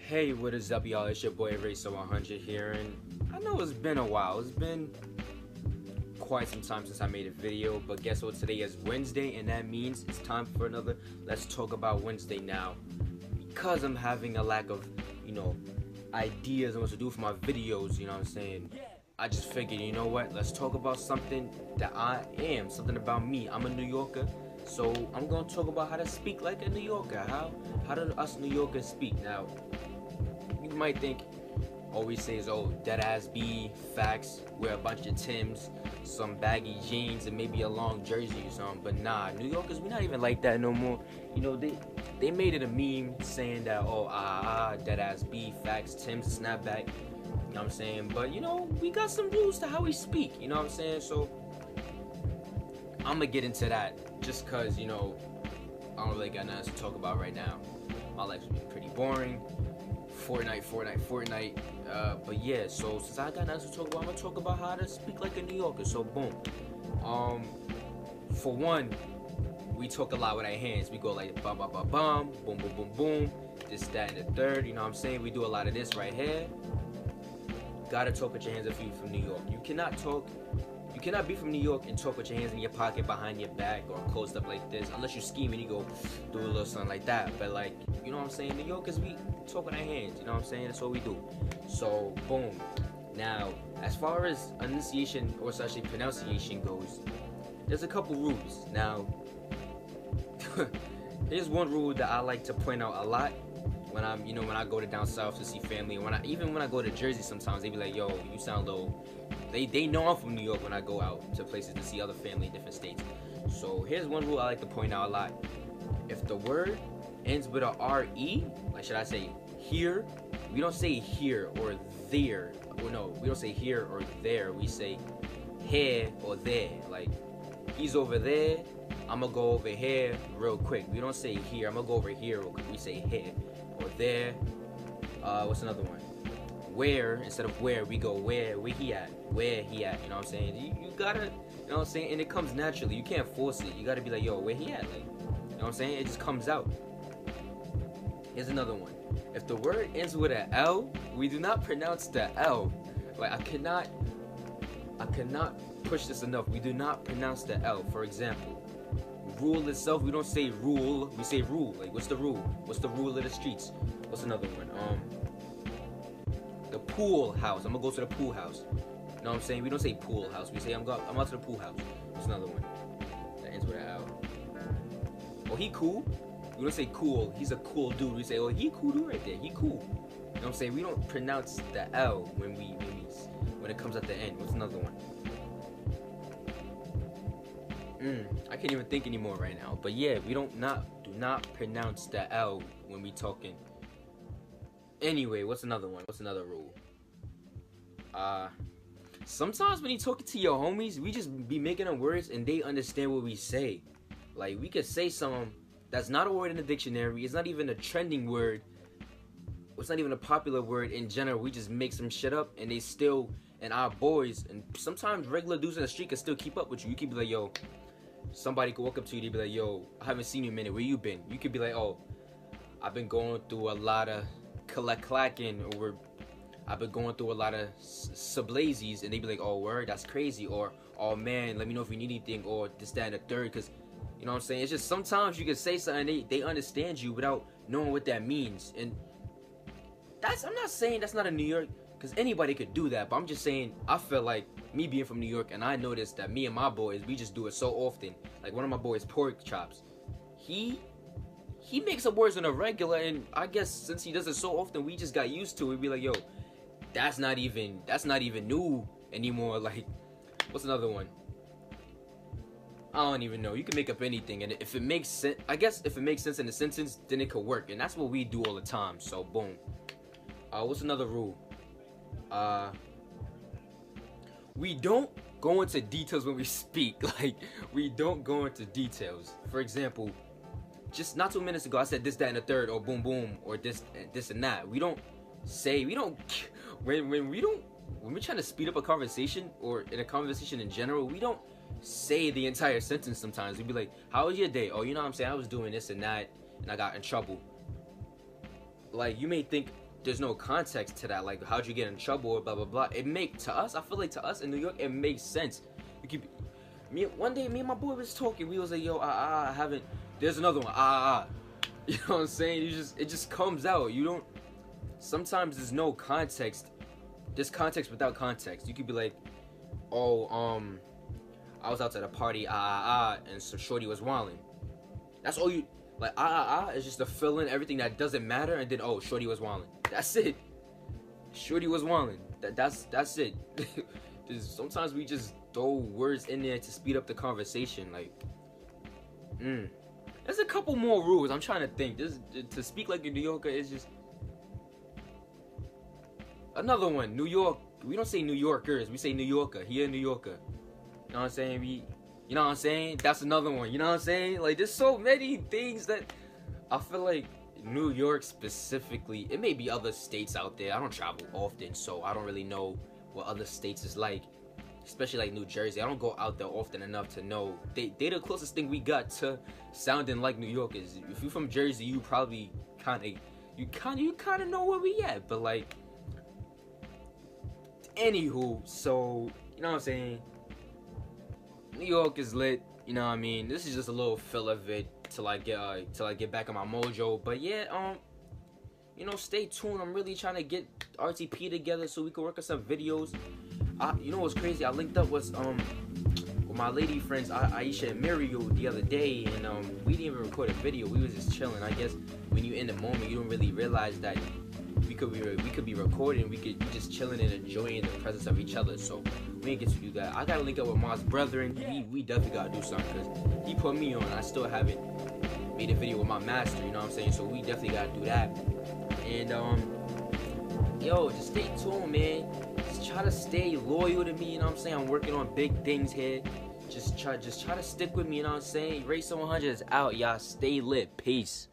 Hey, what is up, y'all? It's your boy Racer100 here, and I know it's been a while. It's been quite some time since I made a video, but guess what? Today is Wednesday, and that means it's time for another Let's Talk About Wednesday now. Because I'm having a lack of, ideas on what to do for my videos, what I'm saying? I just figured, you know what? Let's talk about something that I am, something about me. I'm a New Yorker. So I'm gonna talk about how to speak like a New Yorker. How do us New Yorkers speak? Now, you might think all we say is, oh, dead ass B, facts, wear a bunch of Timbs, some baggy jeans, and maybe a long jersey or something. But nah, New Yorkers, we're not even like that no more. They made it a meme saying that, oh, dead ass B, facts, Timbs, snapback. You know what I'm saying? But we got some rules to how we speak. You know what I'm saying? So I'm gonna get into that just cause I don't really got nothing to talk about right now. My life's been pretty boring. Fortnite. But yeah, so since I got nothing to talk about, I'm gonna talk about how to speak like a New Yorker. So boom. For one, we talk a lot with our hands. We go like bum bum bum bum, boom boom boom boom, this, that, and the third. You know what I'm saying? We do a lot of this right here. Gotta talk with your hands if you're from New York. You cannot be from New York and talk with your hands in your pocket behind your back or closed up like this, unless you scheme and you go do a little something like that. But like, you know what I'm saying? New Yorkers, we talk with our hands, you know what I'm saying? That's what we do. So, boom. Now, as far as enunciation or especially pronunciation goes, there's a couple rules. Now, here's one rule that I like to point out a lot when I'm, when I go to down south to see family, even when I go to Jersey sometimes, they be like, yo, you sound low. They know I'm from New York when I go out to places to see other family in different states. So here's one rule I like to point out a lot. If the word ends with a R-E, like should I say here, we don't say here or there. Or no, we don't say here or there. We say here or there. Like, he's over there, I'm gonna go over here real quick. We don't say here, I'm gonna go over here real quick. We say here or there. What's another one? Where, instead of where, we go where he at, you know what I'm saying? You gotta, you know what I'm saying? And it comes naturally, you can't force it. You gotta be like, yo, where he at? Like, you know what I'm saying? It just comes out. Here's another one. If the word ends with an L, we do not pronounce the L. Like, I cannot push this enough. We do not pronounce the L. For example, rule itself, we don't say rule, we say rule. Like, what's the rule? What's the rule of the streets? What's another one? The pool house. I'm gonna go to the pool house. You know what I'm saying? We don't say pool house. We say I'm out to the pool house. What's another one that ends with an L? Oh, he cool. We don't say cool. He's a cool dude. We say, oh, he cool dude right there. He cool. You know what I'm saying? We don't pronounce the L when it comes at the end. What's another one? I can't even think anymore right now. But yeah, we do not pronounce the L when we talking. Anyway, what's another one? What's another rule? Sometimes when you talking to your homies, we just be making up words and they understand what we say. Like, we could say something that's not a word in the dictionary. It's not even a trending word. It's not even a popular word in general. We just make some shit up and they still, and our boys, and sometimes regular dudes in the street can still keep up with you. You could be like, yo, somebody could walk up to you, they be like, yo, I haven't seen you in a minute. Where you been? You could be like, oh, I've been going through a lot of clacking, or I've been going through a lot of sublazes, and they be like, oh, word, that's crazy, or oh man, let me know if you need anything, or this, that, and the third, because you know what I'm saying? It's just sometimes you can say something, they understand you without knowing what that means. And I'm not saying that's not a New York, because anybody could do that, but I'm just saying, I feel like me being from New York, and I noticed that me and my boys, we just do it so often. Like, one of my boys, Pork Chops, he makes up words on a regular, and I guess since he does it so often, we just got used to it. We be like, yo, that's not even new anymore. Like, what's another one? I don't even know. You can make up anything, and if it makes sense, I guess if it makes sense in a sentence, then it could work, and that's what we do all the time. So boom. What's another rule? We don't go into details when we speak. Like, we don't go into details. For example, just not 2 minutes ago, I said this, that, and the third, or boom, boom, or this and that. When we're trying to speed up a conversation, or in a conversation in general, we don't say the entire sentence sometimes. We'd be like, how was your day? Oh, you know what I'm saying? I was doing this and that, and I got in trouble. Like, you may think there's no context to that. Like, how'd you get in trouble or blah blah blah. To us, I feel like to us in New York, it makes sense. You keep one day, me and my boy was talking. We was like, yo, I haven't. There's another one. You know what I'm saying? It just comes out. You don't. Sometimes there's no context. There's context without context. You could be like, oh, I was out at a party, and so shorty was wilding. That's all you like. Is just to fill in everything that doesn't matter, and then oh, shorty was wilding. That's it. Shorty was wilding. That's it. Sometimes we just throw words in there to speed up the conversation. Like, there's a couple more rules. I'm trying to think. To speak like a New Yorker is just another one. New York. We don't say New Yorkers. We say New Yorker. Here, New Yorker. You know what I'm saying? You know what I'm saying? That's another one. You know what I'm saying? Like, there's so many things that I feel like New York specifically. It may be other states out there. I don't travel often, so I don't really know what other states is like. Especially like New Jersey. I don't go out there often enough to know. They're the closest thing we got to sounding like New Yorkers. If you're from Jersey, you probably kind of know where we at. But like, anywho, so you know what I'm saying? New York is lit. You know what I mean? This is just a little filler vid till I get back on my mojo. But yeah, you know, stay tuned. I'm really trying to get RTP together so we can work on some videos. You know what's crazy? I linked up with my lady friends Aisha and Muriel the other day, and we didn't even record a video. We was just chilling. I guess when you in the moment, you don't really realize that we could be recording. We could be just chilling and enjoying the presence of each other. So we didn't get to do that. I gotta link up with Ma's brother, and we definitely gotta do something because he put me on. I still haven't made a video with my master. You know what I'm saying? So we definitely gotta do that. And yo, just stay tuned, man. Just try to stay loyal to me, you know what I'm saying? I'm working on big things here. Just try to stick with me, you know what I'm saying? Race 100 is out, y'all. Stay lit. Peace.